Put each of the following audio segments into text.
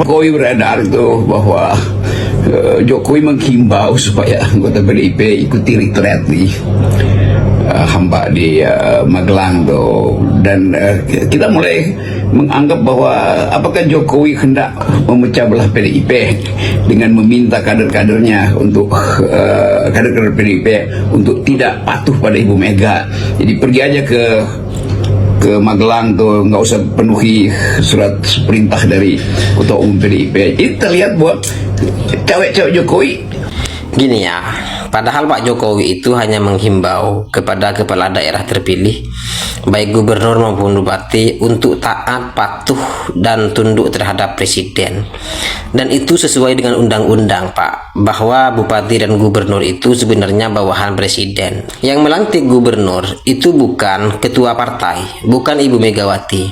Jokowi beredar itu bahwa Jokowi menghimbau supaya anggota PDIP ikuti retret nih hamba di Magelang tuh, dan kita mulai menganggap bahwa apakah Jokowi hendak memecah belah PDIP dengan meminta kader-kadernya untuk kader-kader PDIP untuk tidak patuh pada Ibu Mega. Jadi pergi aja ke Magelang tuh, nggak usah penuhi surat perintah dari Ketua Umum PDIP. Kita lihat bahwa cewek-cewek Jokowi gini ya, padahal Pak Jokowi itu hanya menghimbau kepada kepala daerah terpilih, baik gubernur maupun bupati, untuk taat, patuh, dan tunduk terhadap presiden. Dan itu sesuai dengan undang-undang, Pak, bahwa bupati dan gubernur itu sebenarnya bawahan presiden. Yang melantik gubernur itu bukan ketua partai, bukan Ibu Megawati.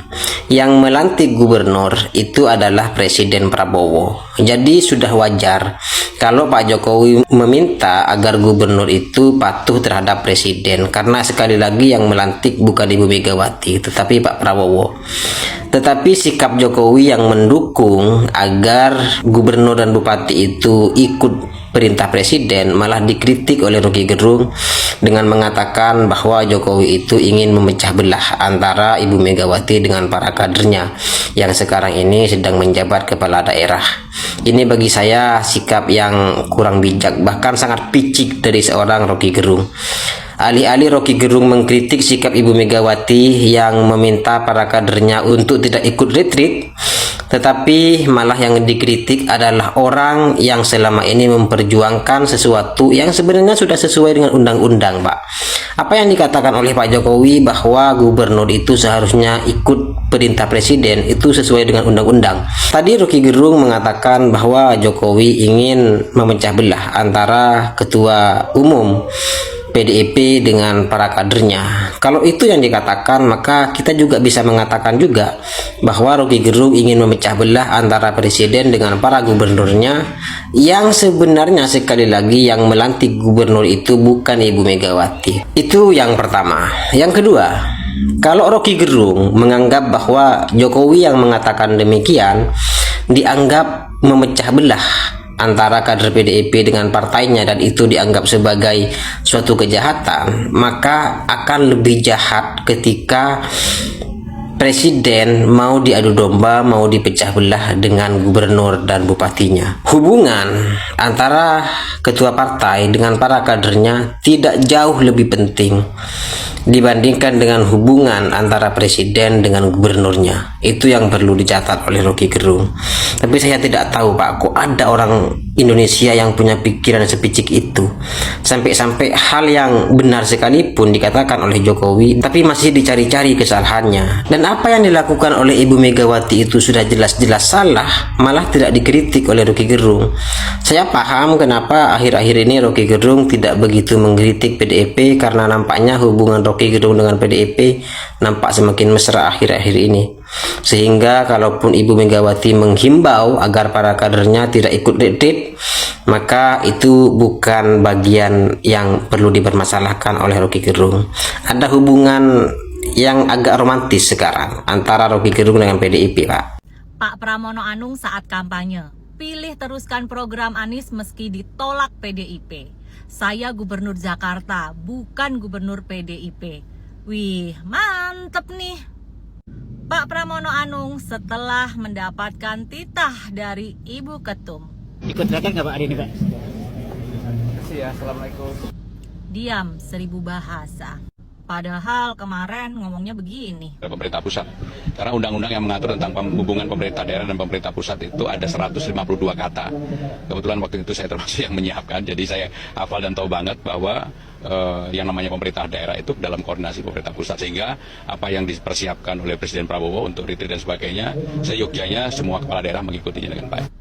Yang melantik gubernur itu adalah Presiden Prabowo. Jadi sudah wajar kalau Pak Jokowi meminta agar gubernur itu patuh terhadap presiden, karena sekali lagi yang melantik bukan Ibu Megawati tetapi Pak Prabowo. Tetapi sikap Jokowi yang mendukung agar gubernur dan bupati itu ikut perintah presiden malah dikritik oleh Rocky Gerung dengan mengatakan bahwa Jokowi itu ingin memecah belah antara Ibu Megawati dengan para kadernya yang sekarang ini sedang menjabat kepala daerah. Ini bagi saya sikap yang kurang bijak, bahkan sangat picik dari seorang Rocky Gerung. Alih-alih Rocky Gerung mengkritik sikap Ibu Megawati yang meminta para kadernya untuk tidak ikut retreat, tetapi malah yang dikritik adalah orang yang selama ini memperjuangkan sesuatu yang sebenarnya sudah sesuai dengan undang-undang, Pak. Apa yang dikatakan oleh Pak Jokowi bahwa gubernur itu seharusnya ikut perintah presiden itu sesuai dengan undang-undang. Tadi Rocky Gerung mengatakan bahwa Jokowi ingin memecah belah antara ketua umum PDIP dengan para kadernya. Kalau itu yang dikatakan, maka kita juga bisa mengatakan juga bahwa Rocky Gerung ingin memecah belah antara presiden dengan para gubernurnya, yang sebenarnya sekali lagi yang melantik gubernur itu bukan Ibu Megawati. Itu yang pertama. Yang kedua, kalau Rocky Gerung menganggap bahwa Jokowi yang mengatakan demikian dianggap memecah belah antara kader PDIP dengan partainya dan itu dianggap sebagai suatu kejahatan, maka akan lebih jahat ketika presiden mau diadu domba, mau dipecah belah dengan gubernur dan bupatinya. Hubungan antara ketua partai dengan para kadernya tidak jauh lebih penting dibandingkan dengan hubungan antara presiden dengan gubernurnya. Itu yang perlu dicatat oleh Rocky Gerung. Tapi saya tidak tahu, Pak, kok ada orang Indonesia yang punya pikiran sepicik itu. Sampai-sampai hal yang benar sekalipun dikatakan oleh Jokowi, tapi masih dicari-cari kesalahannya. Dan apa yang dilakukan oleh Ibu Megawati itu sudah jelas-jelas salah, malah tidak dikritik oleh Rocky Gerung. Saya paham kenapa akhir-akhir ini Rocky Gerung tidak begitu mengkritik PDIP, karena nampaknya hubungan Rocky Gerung dengan PDIP nampak semakin mesra akhir-akhir ini. Sehingga kalaupun Ibu Megawati menghimbau agar para kadernya tidak ikut retreat, maka itu bukan bagian yang perlu dipermasalahkan oleh Rocky Gerung. Ada hubungan yang agak romantis sekarang antara Rocky Gerung dengan PDIP, Pak. Pak Pramono Anung saat kampanye, pilih teruskan program Anies meski ditolak PDIP. Saya gubernur Jakarta, bukan gubernur PDIP. Wih, mantep nih. Pak Pramono Anung setelah mendapatkan titah dari Ibu Ketum. Ikut raker nggak Pak hari ini, Pak? Terima kasih ya, Assalamualaikum. Diam 1000 bahasa. Padahal kemarin ngomongnya begini. Pemerintah pusat. Karena undang-undang yang mengatur tentang hubungan pemerintah daerah dan pemerintah pusat itu ada 152 kata. Kebetulan waktu itu saya termasuk yang menyiapkan, jadi saya hafal dan tahu banget bahwa yang namanya pemerintah daerah itu dalam koordinasi pemerintah pusat, sehingga apa yang dipersiapkan oleh Presiden Prabowo untuk retreat dan sebagainya, seyogyanya semua kepala daerah mengikutinya dengan baik.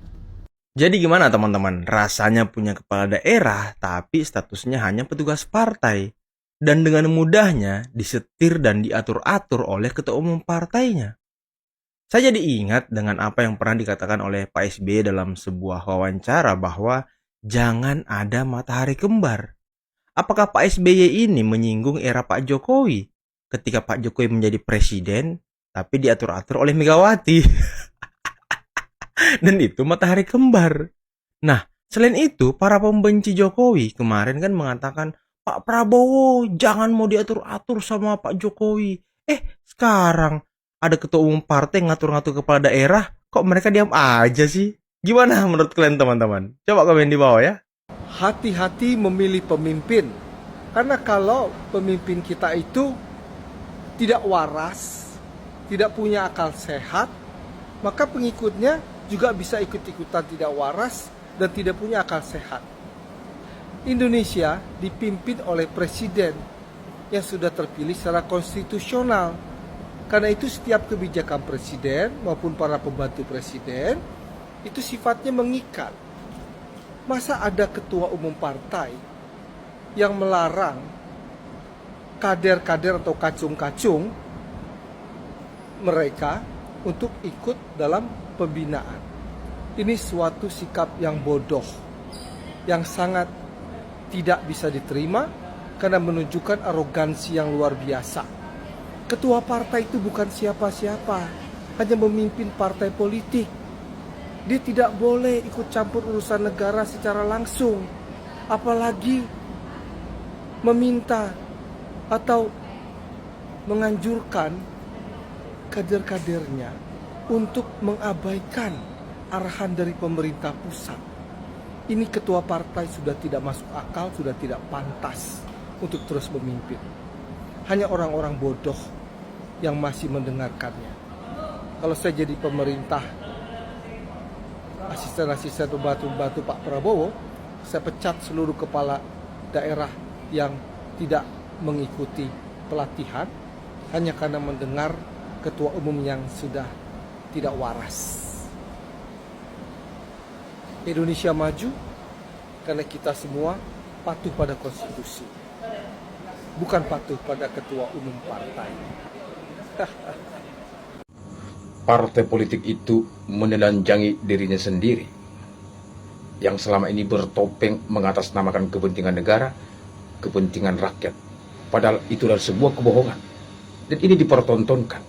Jadi gimana teman-teman? Rasanya punya kepala daerah, tapi statusnya hanya petugas partai. Dan dengan mudahnya disetir dan diatur-atur oleh ketua umum partainya. Saya jadi ingat dengan apa yang pernah dikatakan oleh Pak SBY dalam sebuah wawancara bahwa jangan ada matahari kembar. Apakah Pak SBY ini menyinggung era Pak Jokowi ketika Pak Jokowi menjadi presiden tapi diatur-atur oleh Megawati? Dan itu matahari kembar. Nah, selain itu, para pembenci Jokowi kemarin kan mengatakan, Pak Prabowo jangan mau diatur-atur sama Pak Jokowi. Sekarang ada ketua umum partai ngatur-ngatur kepala daerah, kok mereka diam aja sih? Gimana menurut kalian teman-teman? Coba komen di bawah ya. Hati-hati memilih pemimpin. Karena kalau pemimpin kita itu tidak waras, tidak punya akal sehat, maka pengikutnya juga bisa ikut-ikutan tidak waras dan tidak punya akal sehat. Indonesia dipimpin oleh presiden yang sudah terpilih secara konstitusional. Karena itu setiap kebijakan presiden maupun para pembantu presiden itu sifatnya mengikat. Masa ada ketua umum partai yang melarang kader-kader atau kacung-kacung mereka untuk ikut dalam pembinaan. Ini suatu sikap yang bodoh, yang sangat tidak bisa diterima karena menunjukkan arogansi yang luar biasa. Ketua partai itu bukan siapa-siapa, hanya memimpin partai politik. Dia tidak boleh ikut campur urusan negara secara langsung, apalagi meminta atau menganjurkan kader-kadernya untuk mengabaikan arahan dari pemerintah pusat. Ini ketua partai sudah tidak masuk akal, sudah tidak pantas untuk terus memimpin. Hanya orang-orang bodoh yang masih mendengarkannya. Kalau saya jadi pemerintah, asisten-asisten pembantu Pak Prabowo, saya pecat seluruh kepala daerah yang tidak mengikuti pelatihan hanya karena mendengar ketua umum yang sudah tidak waras. Indonesia maju karena kita semua patuh pada konstitusi, bukan patuh pada ketua umum partai. Partai politik itu menelanjangi dirinya sendiri, yang selama ini bertopeng mengatasnamakan kepentingan negara, kepentingan rakyat. Padahal itu adalah sebuah kebohongan. Dan ini dipertontonkan.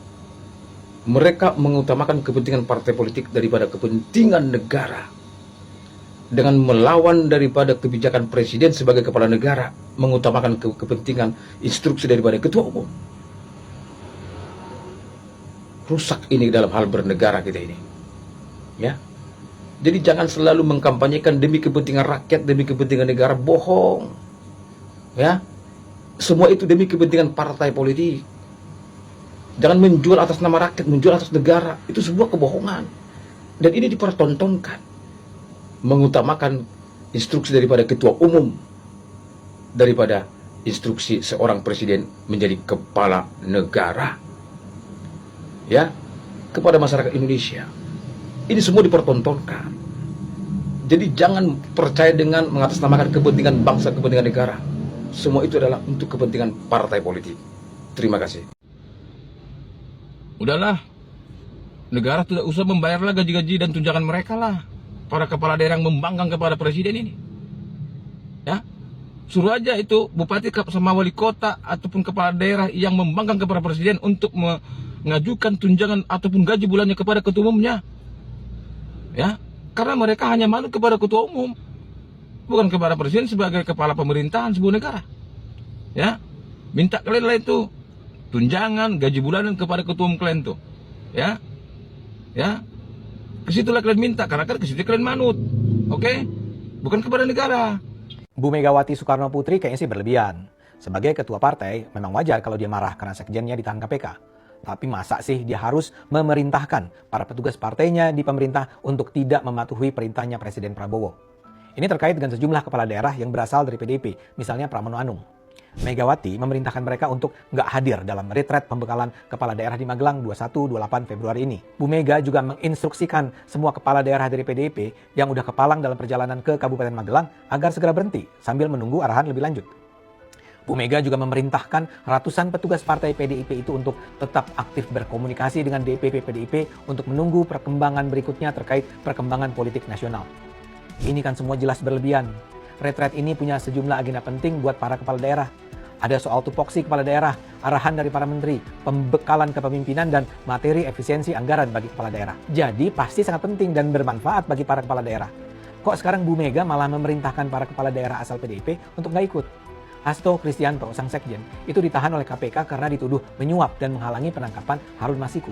Mereka mengutamakan kepentingan partai politik daripada kepentingan negara. Dengan melawan daripada kebijakan presiden sebagai kepala negara, mengutamakan kepentingan instruksi daripada ketua umum. Rusak ini dalam hal bernegara kita ini. Ya. Jadi jangan selalu mengkampanyekan demi kepentingan rakyat, demi kepentingan negara, bohong. Ya. Semua itu demi kepentingan partai politik. Jangan menjual atas nama rakyat, menjual atas negara. Itu sebuah kebohongan. Dan ini dipertontonkan. Mengutamakan instruksi daripada ketua umum daripada instruksi seorang presiden menjadi kepala negara. Ya, kepada masyarakat Indonesia. Ini semua dipertontonkan. Jadi jangan percaya dengan mengatasnamakan kepentingan bangsa, kepentingan negara. Semua itu adalah untuk kepentingan partai politik. Terima kasih. Udahlah, negara tidak usah membayarlah gaji-gaji dan tunjangan mereka lah. Para kepala daerah yang membangkang kepada presiden ini. Ya, suruh aja itu bupati sama wali kota ataupun kepala daerah yang membangkang kepada presiden untuk mengajukan tunjangan ataupun gaji bulannya kepada ketua umumnya. Ya, karena mereka hanya malu kepada ketua umum, bukan kepada presiden sebagai kepala pemerintahan sebuah negara. Ya, minta kalian lah itu tunjangan, gaji bulanan kepada ketua umum kalian tuh. Ya, ya, kesitulah kalian minta, karena kan kesitu kalian manut. Oke? Bukan kepada negara. Bu Megawati Soekarno Putri kayaknya sih berlebihan. Sebagai ketua partai, memang wajar kalau dia marah karena sekjennya ditahan KPK. Tapi masa sih dia harus memerintahkan para petugas partainya di pemerintah untuk tidak mematuhi perintahnya Presiden Prabowo? Ini terkait dengan sejumlah kepala daerah yang berasal dari PDIP, misalnya Pramono Anung. Megawati memerintahkan mereka untuk nggak hadir dalam retret pembekalan kepala daerah di Magelang 21-28 Februari ini. Bu Mega juga menginstruksikan semua kepala daerah dari PDIP yang udah kepalang dalam perjalanan ke Kabupaten Magelang agar segera berhenti sambil menunggu arahan lebih lanjut. Bu Mega juga memerintahkan ratusan petugas partai PDIP itu untuk tetap aktif berkomunikasi dengan DPP PDIP untuk menunggu perkembangan berikutnya terkait perkembangan politik nasional. Ini kan semua jelas berlebihan. Retret ini punya sejumlah agenda penting buat para kepala daerah. Ada soal tupoksi kepala daerah, arahan dari para menteri, pembekalan kepemimpinan, dan materi efisiensi anggaran bagi kepala daerah. Jadi pasti sangat penting dan bermanfaat bagi para kepala daerah. Kok sekarang Bu Mega malah memerintahkan para kepala daerah asal PDIP untuk nggak ikut? Hasto Kristianto, sang sekjen, itu ditahan oleh KPK karena dituduh menyuap dan menghalangi penangkapan Harun Masiku.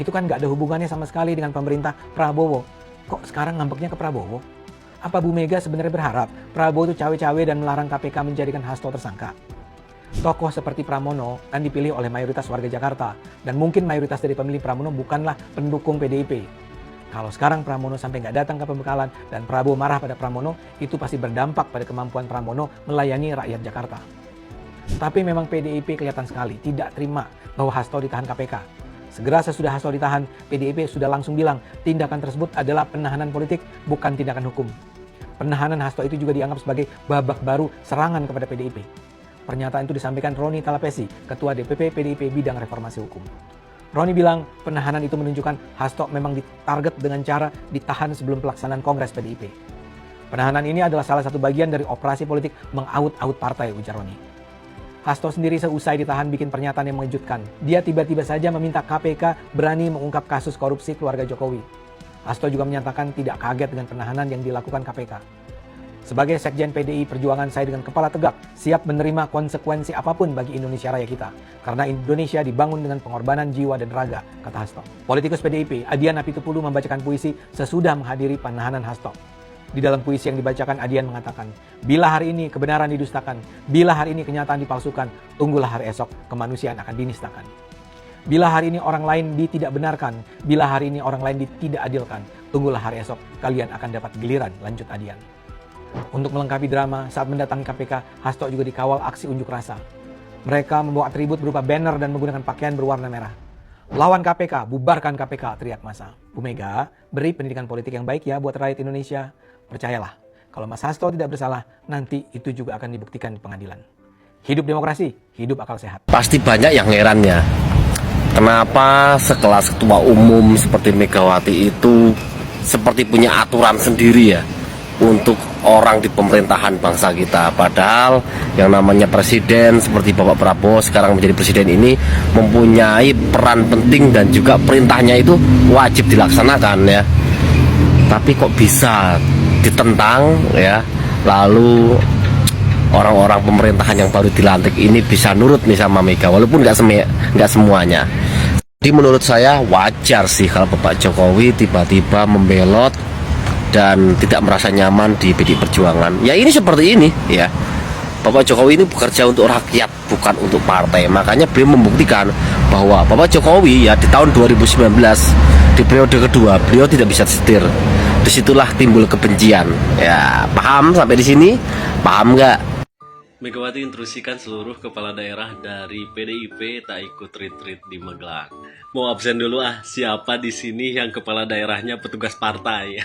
Itu kan nggak ada hubungannya sama sekali dengan pemerintah Prabowo. Kok sekarang ngambeknya ke Prabowo? Apa Bu Mega sebenarnya berharap Prabowo itu cawe-cawe dan melarang KPK menjadikan Hasto tersangka? Tokoh seperti Pramono kan dipilih oleh mayoritas warga Jakarta, dan mungkin mayoritas dari pemilih Pramono bukanlah pendukung PDIP. Kalau sekarang Pramono sampai nggak datang ke pembekalan dan Prabowo marah pada Pramono, itu pasti berdampak pada kemampuan Pramono melayani rakyat Jakarta. Tapi memang PDIP kelihatan sekali tidak terima bahwa Hasto ditahan KPK. Segera sesudah Hasto ditahan, PDIP sudah langsung bilang tindakan tersebut adalah penahanan politik, bukan tindakan hukum. Penahanan Hasto itu juga dianggap sebagai babak baru serangan kepada PDIP. Pernyataan itu disampaikan Roni Talapesi, Ketua DPP PDIP Bidang Reformasi Hukum. Roni bilang penahanan itu menunjukkan Hasto memang ditarget dengan cara ditahan sebelum pelaksanaan Kongres PDIP. Penahanan ini adalah salah satu bagian dari operasi politik mengaut-aut partai, ujar Roni. Hasto sendiri seusai ditahan bikin pernyataan yang mengejutkan. Dia tiba-tiba saja meminta KPK berani mengungkap kasus korupsi keluarga Jokowi. Hasto juga menyatakan tidak kaget dengan penahanan yang dilakukan KPK. Sebagai Sekjen PDI Perjuangan, saya dengan kepala tegak siap menerima konsekuensi apapun bagi Indonesia Raya kita. Karena Indonesia dibangun dengan pengorbanan jiwa dan raga, kata Hasto. Politikus PDIP, Adian Apitupulu, membacakan puisi sesudah menghadiri penahanan Hasto. Di dalam puisi yang dibacakan, Adian mengatakan, bila hari ini kebenaran didustakan, bila hari ini kenyataan dipalsukan, tunggulah hari esok kemanusiaan akan dinistakan. Bila hari ini orang lain tidak benarkan, bila hari ini orang lain tidak adilkan, tunggulah hari esok kalian akan dapat giliran, lanjut Adian. Untuk melengkapi drama, saat mendatangi KPK, Hasto juga dikawal aksi unjuk rasa. Mereka membawa atribut berupa banner dan menggunakan pakaian berwarna merah. Lawan KPK, bubarkan KPK, teriak massa. Bu Mega, beri pendidikan politik yang baik ya buat rakyat Indonesia. Percayalah, kalau Mas Hasto tidak bersalah, nanti itu juga akan dibuktikan di pengadilan. Hidup demokrasi, hidup akal sehat. Pasti banyak yang herannya. Kenapa sekelas ketua umum seperti Megawati itu seperti punya aturan sendiri ya untuk orang di pemerintahan bangsa kita. Padahal yang namanya presiden seperti Bapak Prabowo sekarang menjadi presiden ini mempunyai peran penting dan juga perintahnya itu wajib dilaksanakan ya. Tapi kok bisa ditentang ya, lalu orang-orang pemerintahan yang baru dilantik ini bisa nurut nih sama Mega, walaupun nggak semuanya. Jadi menurut saya wajar sih kalau Bapak Jokowi tiba-tiba membelot dan tidak merasa nyaman di PDI Perjuangan. Ya ini seperti ini ya, Bapak Jokowi ini bekerja untuk rakyat, bukan untuk partai. Makanya beliau membuktikan bahwa Bapak Jokowi ya di tahun 2019 di periode kedua beliau tidak bisa setir. Disitulah timbul kebencian. Ya, paham sampai di sini? Paham nggak? Megawati instruksikan seluruh kepala daerah dari PDIP tak ikut retreat di Magelang. Mau absen dulu siapa di sini yang kepala daerahnya petugas partai?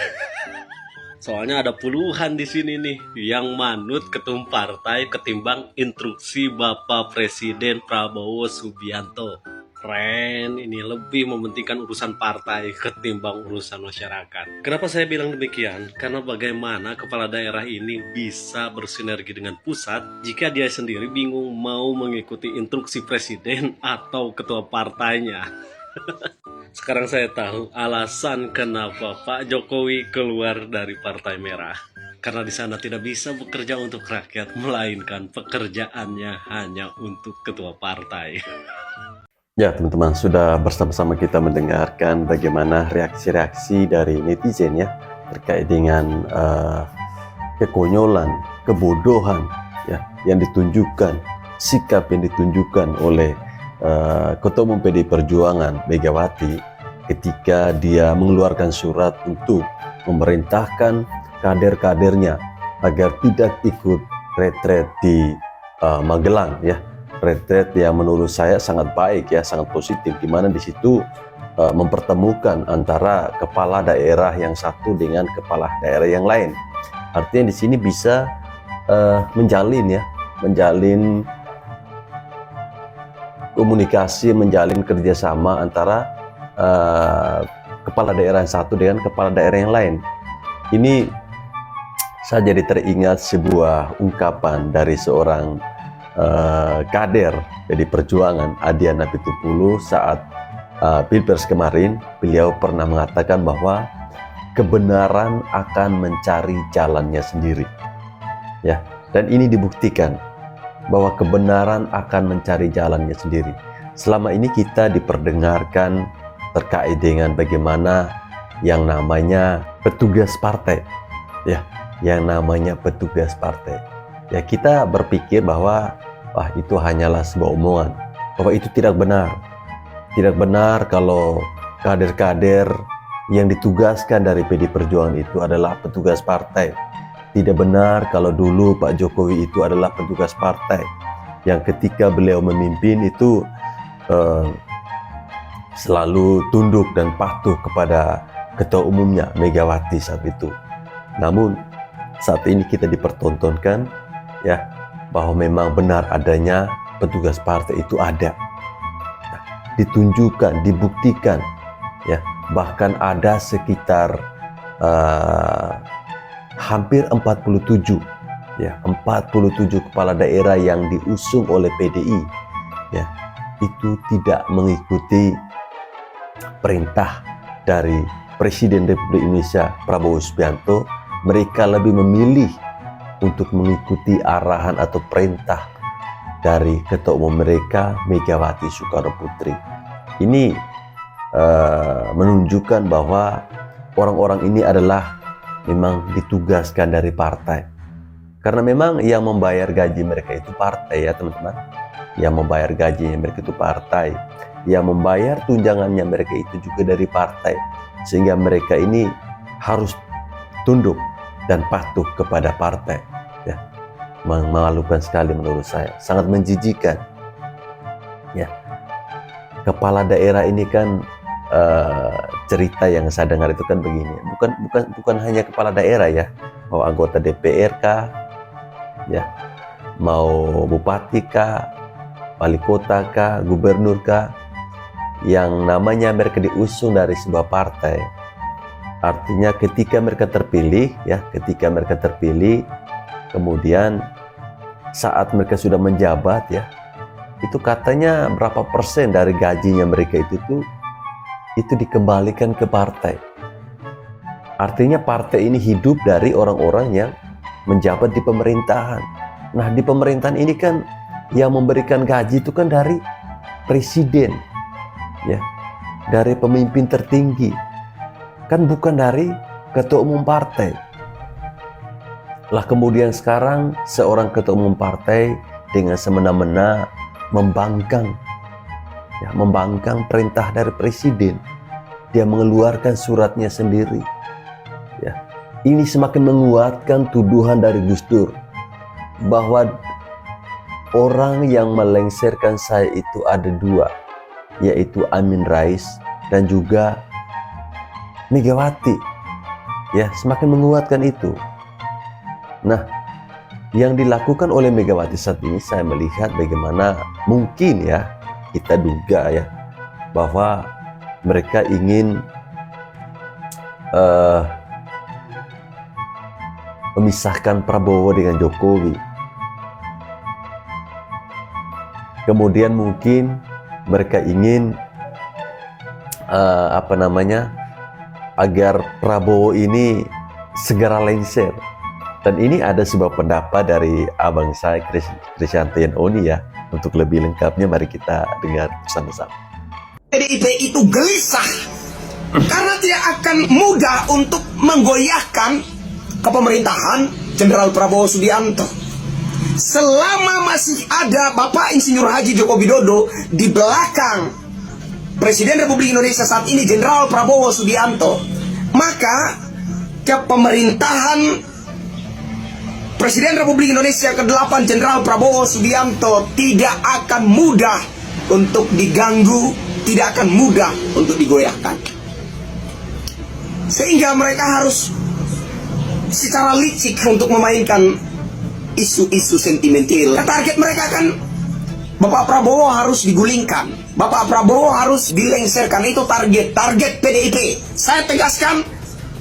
Soalnya ada puluhan di sini nih yang manut ketum partai ketimbang instruksi Bapak Presiden Prabowo Subianto. Keren, ini lebih mementingkan urusan partai ketimbang urusan masyarakat. Kenapa saya bilang demikian? Karena bagaimana kepala daerah ini bisa bersinergi dengan pusat jika dia sendiri bingung mau mengikuti instruksi presiden atau ketua partainya. Sekarang saya tahu alasan kenapa Pak Jokowi keluar dari Partai Merah. Karena di sana tidak bisa bekerja untuk rakyat, melainkan pekerjaannya hanya untuk ketua partai. Ya teman-teman, sudah bersama-sama kita mendengarkan bagaimana reaksi-reaksi dari netizen ya terkait dengan kekonyolan, kebodohan ya yang ditunjukkan, sikap yang ditunjukkan oleh Ketua Umum PDI Perjuangan Megawati ketika dia mengeluarkan surat untuk memerintahkan kader-kadernya agar tidak ikut retret di Magelang ya. Retret yang menurut saya sangat baik ya, sangat positif, di mana di situ mempertemukan antara kepala daerah yang satu dengan kepala daerah yang lain. Artinya di sini bisa menjalin komunikasi, menjalin kerjasama antara kepala daerah yang satu dengan kepala daerah yang lain. Ini saya jadi teringat sebuah ungkapan dari seorang kader PDI Perjuangan Adiana Pitupulu saat Pilpres kemarin, beliau pernah mengatakan bahwa kebenaran akan mencari jalannya sendiri. Ya, dan ini dibuktikan bahwa kebenaran akan mencari jalannya sendiri. Selama ini kita diperdengarkan terkait dengan bagaimana yang namanya petugas partai. Ya, yang namanya petugas partai. Ya, kita berpikir bahwa itu hanyalah sebuah omongan, bahwa itu tidak benar. Tidak benar kalau kader-kader yang ditugaskan dari PDI Perjuangan itu adalah petugas partai. Tidak benar kalau dulu Pak Jokowi itu adalah petugas partai yang ketika beliau memimpin itu selalu tunduk dan patuh kepada ketua umumnya Megawati saat itu. Namun saat ini kita dipertontonkan ya bahwa memang benar adanya petugas partai itu ada. Ditunjukkan, dibuktikan ya, bahkan ada sekitar hampir 47 kepala daerah yang diusung oleh PDI ya, itu tidak mengikuti perintah dari Presiden Republik Indonesia Prabowo Subianto. Mereka lebih memilih untuk mengikuti arahan atau perintah dari ketua umum mereka Megawati Soekarno Putri. Ini menunjukkan bahwa orang-orang ini adalah memang ditugaskan dari partai. Karena memang yang membayar gaji mereka itu partai ya teman-teman. Yang membayar gajinya mereka itu partai. Yang membayar tunjangannya mereka itu juga dari partai. Sehingga mereka ini harus tunduk dan patuh kepada partai. Ya, memalukan sekali menurut saya, sangat menjijikan. Ya, kepala daerah ini kan cerita yang saya dengar itu kan begini, bukan hanya kepala daerah ya, mau anggota DPR kah, ya, mau bupati kah, wali kota kah, gubernur kah, yang namanya mereka diusung dari sebuah partai. Artinya ketika mereka terpilih, ya, kemudian saat mereka sudah menjabat ya, itu katanya berapa persen dari gajinya mereka itu dikembalikan ke partai. Artinya partai ini hidup dari orang-orang yang menjabat di pemerintahan. Nah, di pemerintahan ini kan yang memberikan gaji itu kan dari presiden, ya, dari pemimpin tertinggi, kan bukan dari ketua umum partai. Lah kemudian sekarang seorang ketua umum partai dengan semena-mena membangkang perintah dari presiden. Dia mengeluarkan suratnya sendiri. Ya, ini semakin menguatkan tuduhan dari Gus Dur bahwa orang yang melengsarkan saya itu ada dua, yaitu Amin Rais dan juga Megawati. Ya, semakin menguatkan itu. Nah, yang dilakukan oleh Megawati saat ini saya melihat bagaimana mungkin ya, kita duga ya, bahwa mereka ingin memisahkan Prabowo dengan Jokowi. Kemudian mungkin mereka ingin agar Prabowo ini segera lengser. Dan ini ada sebuah pendapat dari abang saya Krisyantian Oni ya. Untuk lebih lengkapnya mari kita dengar bersama-sama. PDIP itu gelisah karena tidak akan mudah untuk menggoyahkan kepemerintahan Jenderal Prabowo Subianto. Selama masih ada Bapak Insinyur Haji Joko Widodo di belakang Presiden Republik Indonesia saat ini Jenderal Prabowo Subianto, maka kepemerintahan Presiden Republik Indonesia ke-8 Jenderal Prabowo Subianto tidak akan mudah untuk diganggu, tidak akan mudah untuk digoyahkan. Sehingga mereka harus secara licik untuk memainkan isu-isu sentimental. Target mereka kan Bapak Prabowo harus digulingkan, Bapak Prabowo harus dilengserkan. Itu target PDIP. Saya tegaskan,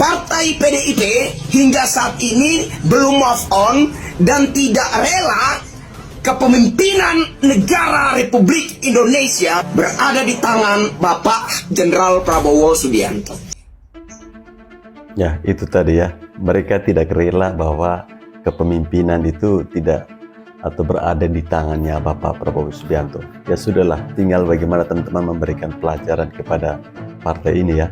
Partai PDIP hingga saat ini belum move on dan tidak rela kepemimpinan negara Republik Indonesia berada di tangan Bapak Jenderal Prabowo Subianto. Ya, itu tadi ya. Mereka tidak rela bahwa kepemimpinan itu tidak atau berada di tangannya Bapak Prabowo Subianto. Ya sudahlah, tinggal bagaimana teman-teman memberikan pelajaran kepada partai ini ya.